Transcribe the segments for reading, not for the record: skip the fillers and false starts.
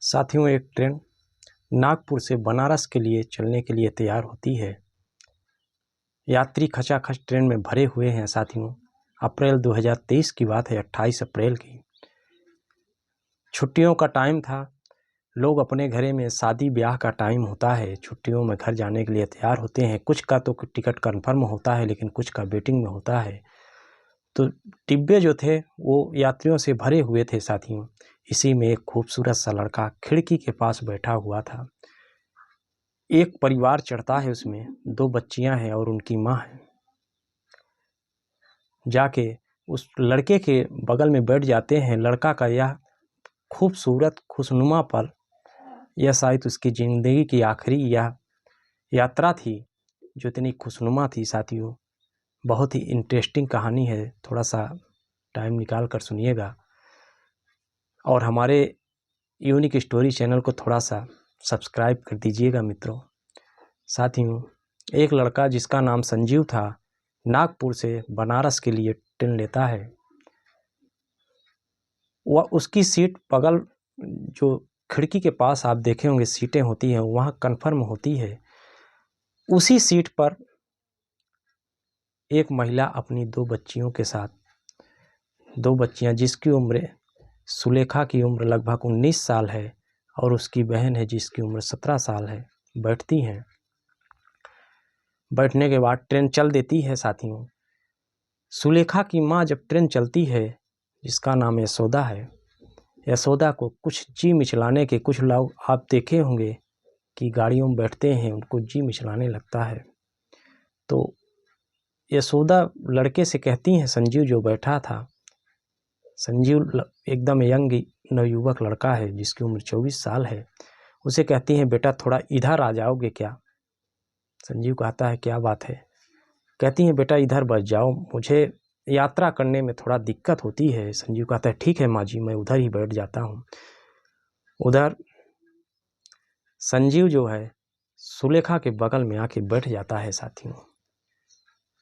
साथियों, एक ट्रेन नागपुर से बनारस के लिए चलने के लिए तैयार होती है। यात्री खचाखच ट्रेन में भरे हुए हैं। साथियों, अप्रैल 2023 की बात है, 28 अप्रैल की। छुट्टियों का टाइम था। लोग अपने घरे में, शादी ब्याह का टाइम होता है, छुट्टियों में घर जाने के लिए तैयार होते हैं। कुछ का तो टिकट कंफर्म होता है, लेकिन कुछ का वेटिंग में होता है। तो डिब्बे जो थे वो यात्रियों से भरे हुए थे। साथियों, इसी में एक खूबसूरत सा लड़का खिड़की के पास बैठा हुआ था। एक परिवार चढ़ता है, उसमें 2 बच्चियां हैं और उनकी माँ है। जाके उस लड़के के बगल में बैठ जाते हैं। लड़का का यह खूबसूरत खुशनुमा पल, यह शायद उसकी ज़िंदगी की आखिरी यह यात्रा थी जो इतनी खुशनुमा थी। साथियों, बहुत ही इंटरेस्टिंग कहानी है, थोड़ा सा टाइम निकाल कर सुनिएगा और हमारे यूनिक स्टोरी चैनल को थोड़ा सा सब्सक्राइब कर दीजिएगा मित्रों। साथियों, एक लड़का जिसका नाम संजीव था, नागपुर से बनारस के लिए ट्रेन लेता है। वह उसकी सीट बगल, जो खिड़की के पास आप देखे होंगे सीटें होती हैं, वहाँ कन्फर्म होती है। उसी सीट पर एक महिला अपनी 2 बच्चियों के साथ, 2 बच्चियाँ जिसकी उम्र, सुलेखा की उम्र लगभग 19 साल है और उसकी बहन है जिसकी उम्र 17 साल है, बैठती हैं। बैठने के बाद ट्रेन चल देती है। साथियों, सुलेखा की माँ जब ट्रेन चलती है, जिसका नाम यशोदा है, यशोदा को कुछ जी मिचलाने के, कुछ लोग आप देखे होंगे कि गाड़ियों में बैठते हैं, उनको जी मिचलाने लगता है। तो यशोदा लड़के से कहती हैं, संजीव जो बैठा था, संजीव एकदम यंग नवयुवक लड़का है जिसकी उम्र 24 साल है, उसे कहती हैं, बेटा थोड़ा इधर आ जाओगे क्या? संजीव कहता है, क्या बात है? कहती हैं, बेटा इधर बच जाओ, मुझे यात्रा करने में थोड़ा दिक्कत होती है। संजीव कहता है, ठीक है माँ जी, मैं उधर ही बैठ जाता हूँ। उधर संजीव जो है सुलेखा के बगल में आके बैठ जाता है। साथियों,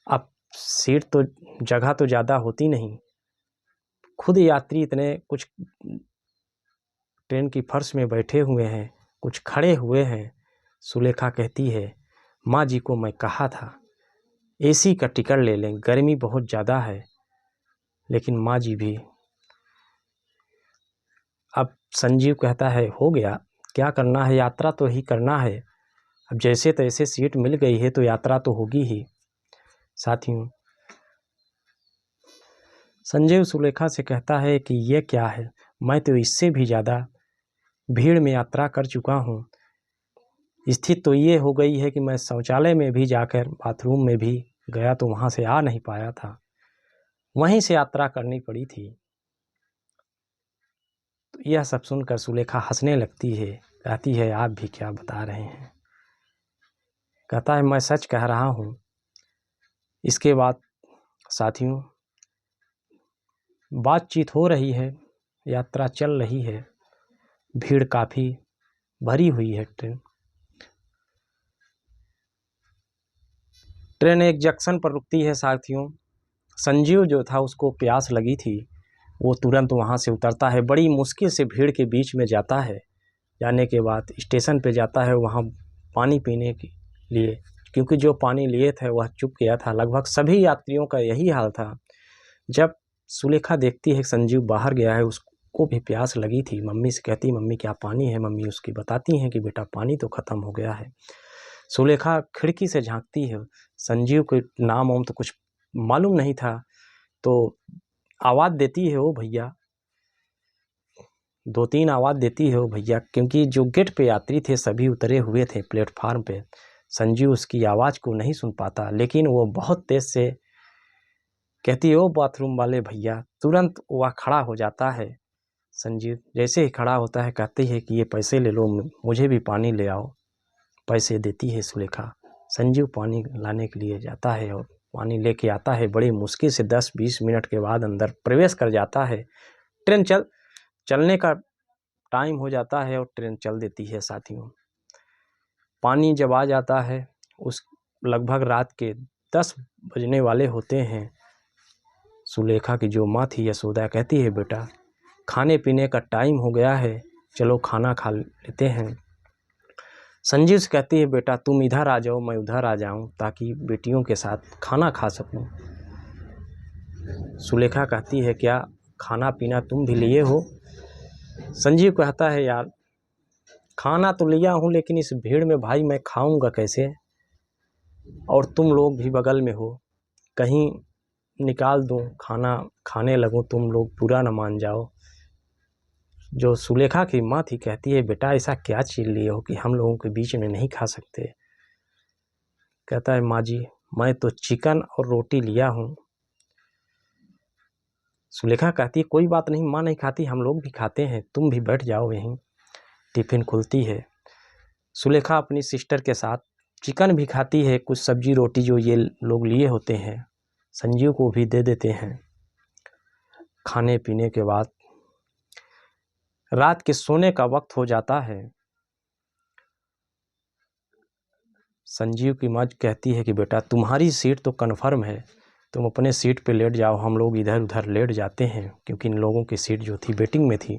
अब सीट तो, जगह तो ज़्यादा होती नहीं, खुद यात्री इतने कुछ ट्रेन की फर्श में बैठे हुए हैं, कुछ खड़े हुए हैं। सुलेखा कहती है, माँ जी को मैं कहा था एसी का टिकट ले लें, गर्मी बहुत ज़्यादा है, लेकिन माँ जी भी। अब संजीव कहता है, हो गया, क्या करना है, यात्रा तो ही करना है, अब जैसे तैसे सीट मिल गई है तो यात्रा तो होगी ही। साथियों, संजीव सुलेखा से कहता है कि ये क्या है, मैं तो इससे भी ज़्यादा भीड़ में यात्रा कर चुका हूँ। स्थिति तो ये हो गई है कि मैं शौचालय में भी जाकर, बाथरूम में भी गया तो वहाँ से आ नहीं पाया था, वहीं से यात्रा करनी पड़ी थी। तो यह सब सुनकर सुलेखा हंसने लगती है, कहती है, आप भी क्या बता रहे हैं? कहता है, मैं सच कह रहा हूँ। इसके बाद साथियों, बातचीत हो रही है, यात्रा चल रही है, भीड़ काफ़ी भरी हुई है। ट्रेन एक जंक्शन पर रुकती है। साथियों, संजीव जो था उसको प्यास लगी थी, वो तुरंत वहाँ से उतरता है, बड़ी मुश्किल से भीड़ के बीच में जाता है। जाने के बाद स्टेशन पे जाता है, वहाँ पानी पीने के लिए, क्योंकि जो पानी लिए थे वह चुक गया था। लगभग सभी यात्रियों का यही हाल था। जब सुलेखा देखती है संजीव बाहर गया है, उसको भी प्यास लगी थी, मम्मी से कहती, मम्मी क्या पानी है? मम्मी उसकी बताती हैं कि बेटा पानी तो ख़त्म हो गया है। सुलेखा खिड़की से झांकती है, संजीव के नाम वाम तो कुछ मालूम नहीं था, तो आवाज़ देती है, ओ भैया, 2-3 आवाज़ देती है, ओ भैया, क्योंकि जो गेट पे यात्री थे सभी उतरे हुए थे प्लेटफार्म पे। संजीव उसकी आवाज़ को नहीं सुन पाता, लेकिन वो बहुत तेज़ से कहती है, ओ बाथरूम वाले भैया। तुरंत वह खड़ा हो जाता है। संजीव जैसे ही खड़ा होता है, कहती है कि ये पैसे ले लो, मुझे भी पानी ले आओ। पैसे देती है सुलेखा। संजीव पानी लाने के लिए जाता है और पानी लेके आता है। बड़ी मुश्किल से 10-20 मिनट के बाद अंदर प्रवेश कर जाता है। ट्रेन चलने का टाइम हो जाता है और ट्रेन चल देती है। साथियों, पानी जब आ जाता है, उस लगभग रात के 10 बजने वाले होते हैं। सुलेखा की जो माँ थी यशोदा कहती है, बेटा खाने पीने का टाइम हो गया है, चलो खाना खा लेते हैं। संजीव से कहती है बेटा तुम इधर आ जाओ, मैं उधर आ जाऊं, ताकि बेटियों के साथ खाना खा सकूं। सुलेखा कहती है क्या खाना पीना तुम भी लिए हो? संजीव कहता है यार खाना तो लिया हूं, लेकिन इस भीड़ में भाई मैं खाऊंगा कैसे, और तुम लोग भी बगल में हो, कहीं निकाल दूं खाना खाने लगूं, तुम लोग बुरा न मान जाओ। जो सुलेखा की माँ थी कहती है बेटा ऐसा क्या चीज़ लिए हो कि हम लोगों के बीच में नहीं खा सकते? कहता है माँ जी मैं तो चिकन और रोटी लिया हूँ। सुलेखा कहती है कोई बात नहीं, माँ नहीं खाती हम लोग भी खाते हैं, तुम भी बैठ जाओ यहीं। टिफ़िन खुलती है, सुलेखा अपनी सिस्टर के साथ चिकन भी खाती है, कुछ सब्जी रोटी जो ये लोग लिए होते हैं संजीव को भी दे देते हैं। खाने पीने के बाद रात के सोने का वक्त हो जाता है। संजीव की माँ कहती है कि बेटा तुम्हारी सीट तो कन्फर्म है, तुम अपने सीट पे लेट जाओ, हम लोग इधर उधर लेट जाते हैं, क्योंकि इन लोगों की सीट जो थी वेटिंग में थी।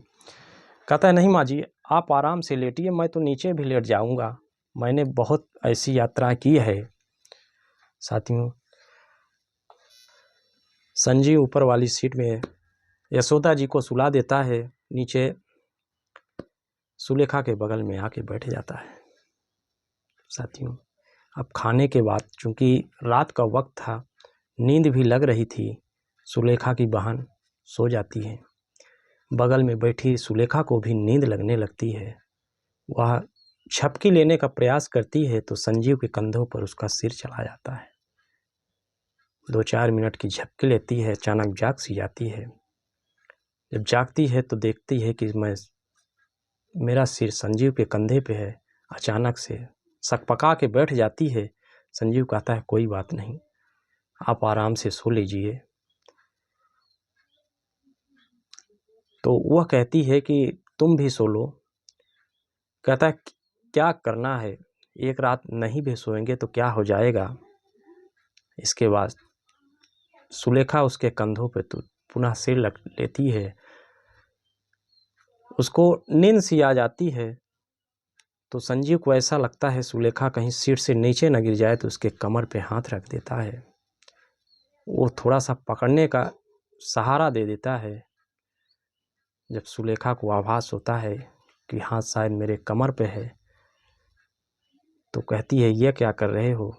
कहता है नहीं माँ जी आप आराम से लेटिए, मैं तो नीचे भी लेट जाऊंगा, मैंने बहुत ऐसी यात्रा की है। साथियों संजीव ऊपर वाली सीट में यशोदा जी को सुला देता है, नीचे सुलेखा के बगल में आके बैठ जाता है। साथियों अब खाने के बाद चूंकि रात का वक्त था, नींद भी लग रही थी, सुलेखा की बहन सो जाती है। बगल में बैठी सुलेखा को भी नींद लगने लगती है। वह झपकी लेने का प्रयास करती है तो संजीव के कंधों पर उसका सिर चला जाता है। 2-4 मिनट की झपकी लेती है, अचानक जाग सी जाती है। जब जागती है तो देखती है कि मेरा सिर संजीव के कंधे पे है। अचानक से सकपका के बैठ जाती है। संजीव कहता है कोई बात नहीं, आप आराम से सो लीजिए। तो वह कहती है कि तुम भी सो लो। कहता है क्या करना है, एक रात नहीं भी सोएंगे तो क्या हो जाएगा। इसके बाद सुलेखा उसके कंधों पे तो पुनः सिर लेती है, उसको नींद सी आ जाती है। तो संजीव को ऐसा लगता है सुलेखा कहीं सीट से नीचे न गिर जाए, तो उसके कमर पे हाथ रख देता है। वो थोड़ा सा पकड़ने का सहारा दे देता है। जब सुलेखा को आभास होता है कि हाथ शायद मेरे कमर पे है, तो कहती है ये क्या कर रहे हो।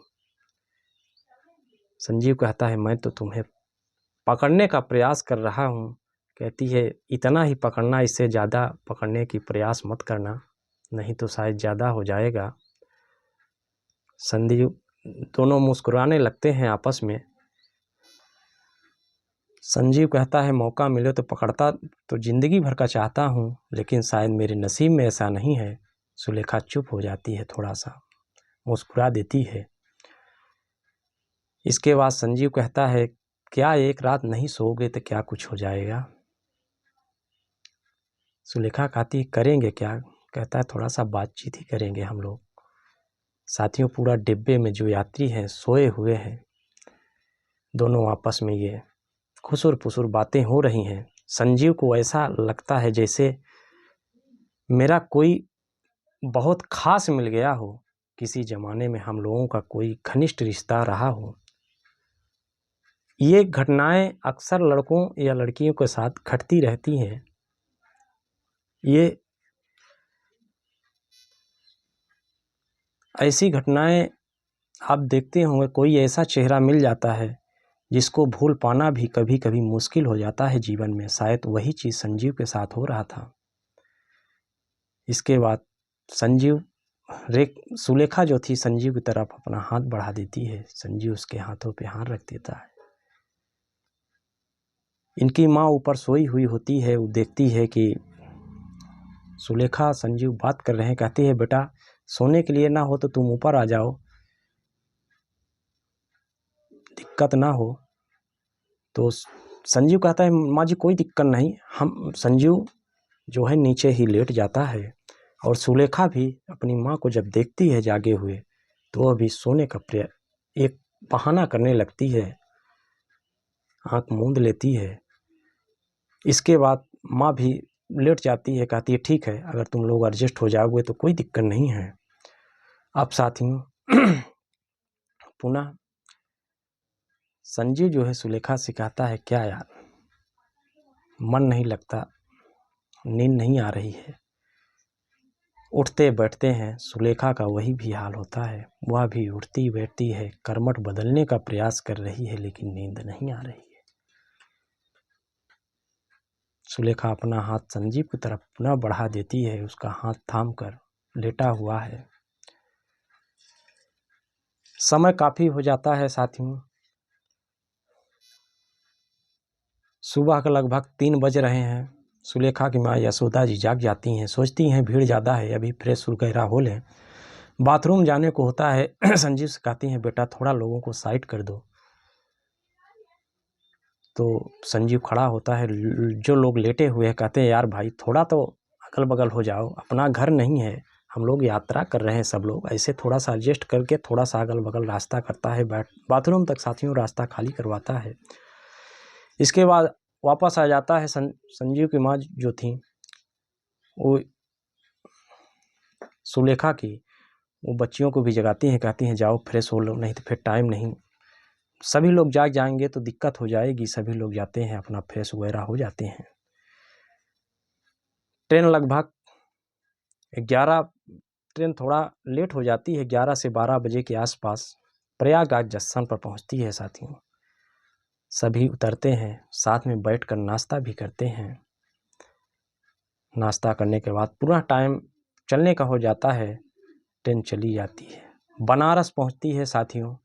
संजीव कहता है मैं तो तुम्हें पकड़ने का प्रयास कर रहा हूँ। कहती है इतना ही पकड़ना, इससे ज़्यादा पकड़ने की प्रयास मत करना, नहीं तो शायद ज़्यादा हो जाएगा। संजीव दोनों मुस्कुराने लगते हैं आपस में। संजीव कहता है मौका मिले तो पकड़ता तो ज़िंदगी भर का चाहता हूँ, लेकिन शायद मेरे नसीब में ऐसा नहीं है। सुलेखा चुप हो जाती है, थोड़ा सा मुस्कुरा देती है। इसके बाद संजीव कहता है क्या एक रात नहीं सोओगे तो क्या कुछ हो जाएगा। सुलेखा कहती करेंगे क्या। कहता है थोड़ा सा बातचीत ही करेंगे हम लोग। साथियों पूरा डिब्बे में जो यात्री हैं सोए हुए हैं, दोनों आपस में ये खुसुर फुसुर बातें हो रही हैं। संजीव को ऐसा लगता है जैसे मेरा कोई बहुत खास मिल गया हो, किसी ज़माने में हम लोगों का कोई घनिष्ठ रिश्ता रहा हो। ये घटनाएं अक्सर लड़कों या लड़कियों के साथ घटती रहती हैं। ये ऐसी घटनाएं आप देखते होंगे, कोई ऐसा चेहरा मिल जाता है जिसको भूल पाना भी कभी कभी मुश्किल हो जाता है जीवन में। शायद वही चीज़ संजीव के साथ हो रहा था। इसके बाद संजीव सुलेखा जो थी संजीव की तरफ अपना हाथ बढ़ा देती है। संजीव उसके हाथों पे हाथ रख देता है। इनकी माँ ऊपर सोई हुई होती है, वो देखती है कि सुलेखा संजीव बात कर रहे हैं। कहती है बेटा सोने के लिए ना हो तो तुम ऊपर आ जाओ, दिक्कत ना हो। तो संजीव कहता है माँ जी कोई दिक्कत नहीं, हम संजीव जो है नीचे ही लेट जाता है। और सुलेखा भी अपनी माँ को जब देखती है जागे हुए, तो वह भी सोने का एक बहाना करने लगती है, आँख मूंद लेती है। इसके बाद माँ भी लेट जाती है, कहती है ठीक है, अगर तुम लोग एडजस्ट हो जाओगे तो कोई दिक्कत नहीं है। अब साथियों पुनः संजीव जो है सुलेखा से कहता है, क्या यार मन नहीं लगता, नींद नहीं आ रही है। उठते बैठते हैं, सुलेखा का वही भी हाल होता है, वह भी उठती बैठती है, करवट बदलने का प्रयास कर रही है लेकिन नींद नहीं आ रही है। सुलेखा अपना हाथ संजीव की तरफ पुनः बढ़ा देती है, उसका हाथ थाम कर लेटा हुआ है। समय काफी हो जाता है साथियों, सुबह के लगभग 3 बज रहे हैं। सुलेखा की माँ यशोदा जी जाग जाती हैं, सोचती हैं भीड़ ज़्यादा है, अभी फ्रेश वगैरह हो लें, बाथरूम जाने को होता है। संजीव से कहती हैं, बेटा थोड़ा लोगों को साइड कर दो। तो संजीव खड़ा होता है, जो लोग लेटे हुए हैं कहते हैं, यार भाई थोड़ा तो अगल बगल हो जाओ, अपना घर नहीं है, हम लोग यात्रा कर रहे हैं, सब लोग ऐसे थोड़ा सा एडजस्ट करके थोड़ा सा अगल बगल रास्ता करता है, बाथरूम तक साथियों रास्ता खाली करवाता है। इसके बाद वापस आ जाता है। संजीव की माँ जो थी वो सुलेखा की, वो बच्चियों को भी जगाती हैं, कहती हैं जाओ फ्रेश हो लो, नहीं तो फिर टाइम नहीं, सभी लोग जाग जाएंगे तो दिक्कत हो जाएगी। सभी लोग जाते हैं, अपना फ्रेश वगैरह हो जाते हैं। ट्रेन लगभग 11, ट्रेन थोड़ा लेट हो जाती है, 11 से 12 बजे के आसपास प्रयागराज जंक्शन पर पहुंचती है साथियों। सभी उतरते हैं, साथ में बैठकर नाश्ता भी करते हैं। नाश्ता करने के बाद पूरा टाइम चलने का हो जाता है, ट्रेन चली जाती है। बनारस पहुंचती है साथियों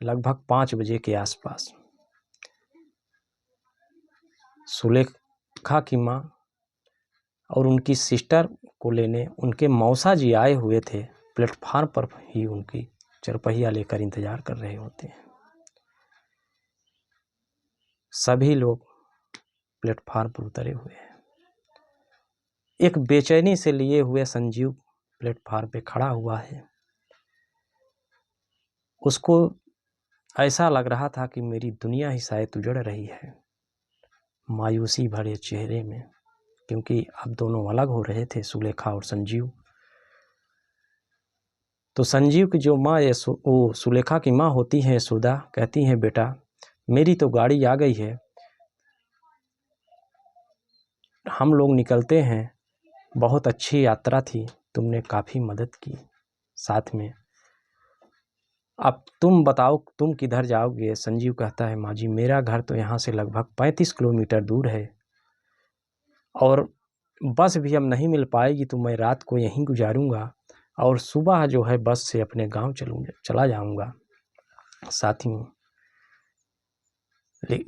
लगभग 5 बजे के आसपास। सुलेखा की माँ और उनकी सिस्टर को लेने उनके मौसा जी आए हुए थे, प्लेटफार्म पर ही उनकी चरपहिया लेकर इंतजार कर रहे होते हैं। सभी लोग प्लेटफार्म पर उतरे हुए हैं। एक बेचैनी से लिए हुए संजीव प्लेटफार्म पे खड़ा हुआ है। उसको ऐसा लग रहा था कि मेरी दुनिया ही शायद उजड़ रही है, मायूसी भरे चेहरे में, क्योंकि अब दोनों अलग हो रहे थे, सुलेखा और संजीव। तो संजीव की जो माँ वो सुलेखा की माँ होती है यशोदा, कहती हैं बेटा मेरी तो गाड़ी आ गई है, हम लोग निकलते हैं, बहुत अच्छी यात्रा थी, तुमने काफ़ी मदद की साथ में, अब तुम बताओ तुम किधर जाओगे। संजीव कहता है, माँ जी मेरा घर तो यहाँ से लगभग 35 किलोमीटर दूर है और बस भी अब नहीं मिल पाएगी, तो मैं रात को यहीं गुजारूंगा और सुबह जो है बस से अपने गांव चला जाऊंगा। साथियों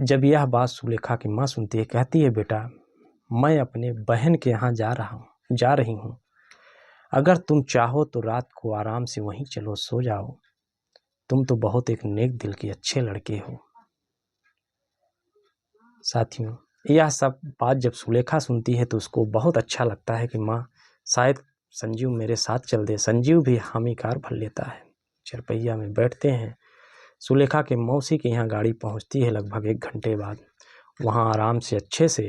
जब यह बात सुलेखा की माँ सुनती है, कहती है बेटा मैं अपने बहन के यहाँ जा रही हूँ, अगर तुम चाहो तो रात को आराम से वहीं चलो, सो जाओ, तुम तो बहुत एक नेक दिल के अच्छे लड़के हो। साथियों यह सब बात जब सुलेखा सुनती है तो उसको बहुत अच्छा लगता है कि माँ शायद संजीव मेरे साथ चल दे। संजीव भी हामी कार भर लेता है, चरपहिया में बैठते हैं। सुलेखा के मौसी के यहाँ गाड़ी पहुँचती है लगभग 1 घंटे बाद। वहाँ आराम से अच्छे से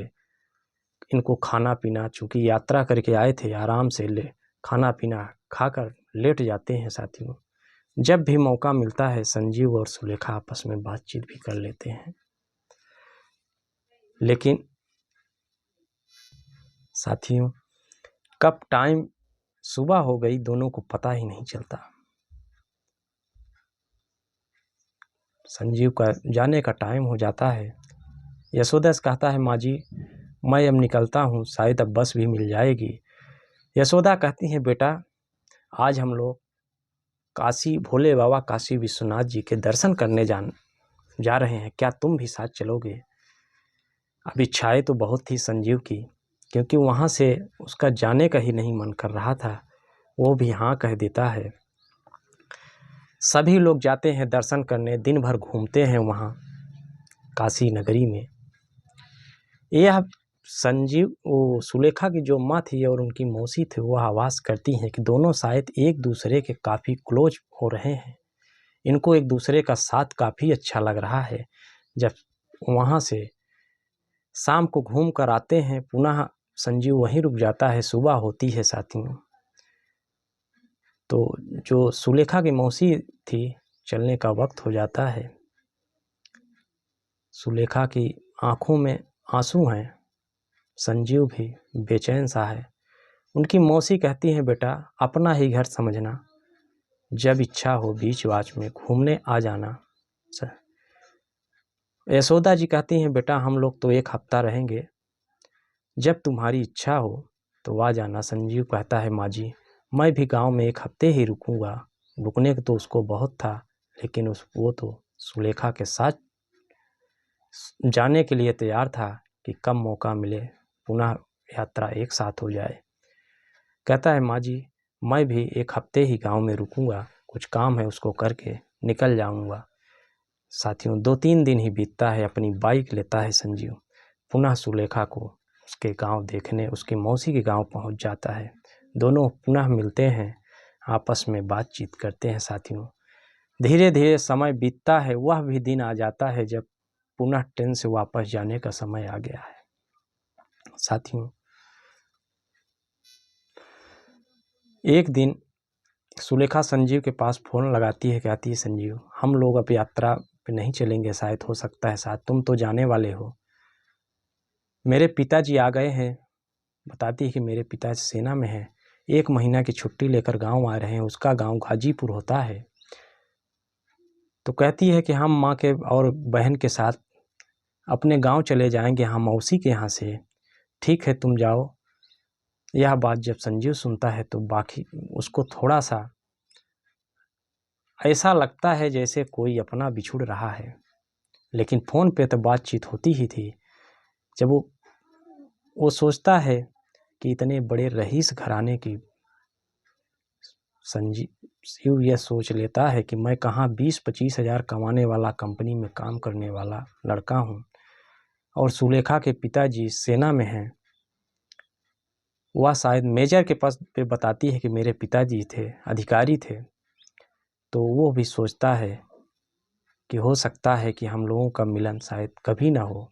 इनको खाना पीना, चूँकि यात्रा करके आए थे, आराम से खाना पीना खाकर लेट जाते हैं। साथियों जब भी मौका मिलता है संजीव और सुलेखा आपस में बातचीत भी कर लेते हैं, लेकिन साथियों कब टाइम सुबह हो गई दोनों को पता ही नहीं चलता। संजीव का जाने का टाइम हो जाता है। यशोदा से कहता है, माँ जी मैं अब निकलता हूँ, शायद अब बस भी मिल जाएगी। यशोदा कहती हैं, बेटा आज हम लोग काशी भोले बाबा काशी विश्वनाथ जी के दर्शन करने जा रहे हैं, क्या तुम भी साथ चलोगे। अब इच्छाएं तो बहुत थी संजीव की, क्योंकि वहाँ से उसका जाने का ही नहीं मन कर रहा था, वो भी हाँ कह देता है। सभी लोग जाते हैं दर्शन करने, दिन भर घूमते हैं वहाँ काशी नगरी में। यह संजीव वो सुलेखा की जो माँ थी और उनकी मौसी थी, वो आवाज़ करती हैं कि दोनों शायद एक दूसरे के काफ़ी क्लोज हो रहे हैं, इनको एक दूसरे का साथ काफ़ी अच्छा लग रहा है। जब वहाँ से शाम को घूम कर आते हैं, पुनः संजीव वहीं रुक जाता है। सुबह होती है साथियों, तो जो सुलेखा की मौसी थी, चलने का वक्त हो जाता है। सुलेखा की आंखों में आंसू हैं, संजीव भी बेचैन सा है। उनकी मौसी कहती हैं, बेटा अपना ही घर समझना, जब इच्छा हो बीच बाच में घूमने आ जाना। यशोदा जी कहती हैं, बेटा हम लोग तो 1 हफ्ता रहेंगे, जब तुम्हारी इच्छा हो तो आ जाना। संजीव कहता है, माँ जी मैं भी गांव में 1 हफ्ते ही रुकूंगा। रुकने को तो उसको बहुत था, लेकिन वो तो सुलेखा के साथ जाने के लिए तैयार था कि कब मौका मिले पुनः यात्रा एक साथ हो जाए। कहता है, माँ जी मैं भी 1 हफ्ते ही गांव में रुकूंगा, कुछ काम है उसको करके निकल जाऊंगा। साथियों 2-3 दिन ही बीतता है। अपनी बाइक लेता है संजीव, पुनः सुलेखा को उसके गांव देखने, उसकी मौसी के गांव पहुंच जाता है। दोनों पुनः मिलते हैं, आपस में बातचीत करते हैं। साथियों धीरे धीरे समय बीतता है। वह भी दिन आ जाता है जब पुनः ट्रेन से वापस जाने का समय आ गया है। साथियों एक दिन सुलेखा संजीव के पास फ़ोन लगाती है, कहती है, संजीव हम लोग अब यात्रा पे नहीं चलेंगे, शायद हो सकता है साथ तुम तो जाने वाले हो। मेरे पिताजी आ गए हैं। बताती है कि मेरे पिताजी सेना में हैं, 1 महीना की छुट्टी लेकर गांव आ रहे हैं। उसका गांव गाजीपुर होता है। तो कहती है कि हम माँ के और बहन के साथ अपने गांव चले जाएंगे, हम मौसी के यहाँ से। ठीक है तुम जाओ। यह बात जब संजीव सुनता है तो बाकी उसको थोड़ा सा ऐसा लगता है जैसे कोई अपना बिछुड़ रहा है, लेकिन फ़ोन पे तो बातचीत होती ही थी। जब वो सोचता है कि इतने बड़े रईस घराने की, संजीव यह सोच लेता है कि मैं कहाँ 20-25 हज़ार कमाने वाला कंपनी में काम करने वाला लड़का हूँ, और सुलेखा के पिताजी सेना में हैं। वह शायद मेजर के पद पे बताती है कि मेरे पिताजी थे, अधिकारी थे। तो वो भी सोचता है कि हो सकता है कि हम लोगों का मिलन शायद कभी ना हो,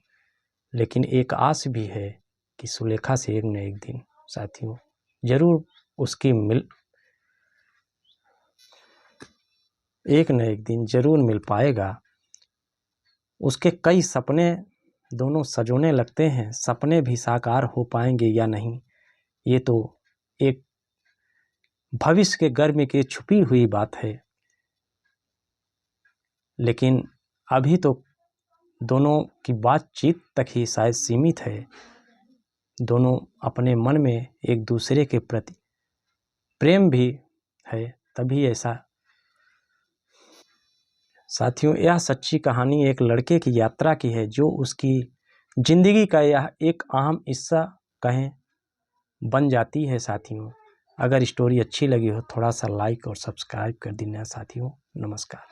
लेकिन एक आस भी है कि सुलेखा से एक न एक दिन साथियों जरूर उसकी एक न एक दिन जरूर मिल पाएगा। उसके कई सपने दोनों सजोने लगते हैं। सपने भी साकार हो पाएंगे या नहीं, ये तो एक भविष्य के गर्भ की छुपी हुई बात है। लेकिन अभी तो दोनों की बातचीत तक ही शायद सीमित है। दोनों अपने मन में एक दूसरे के प्रति प्रेम भी है, तभी ऐसा। साथियों यह सच्ची कहानी एक लड़के की यात्रा की है, जो उसकी ज़िंदगी का यह एक अहम हिस्सा कहें बन जाती है। साथियों अगर स्टोरी अच्छी लगी हो थोड़ा सा लाइक और सब्सक्राइब कर देना साथियों। नमस्कार।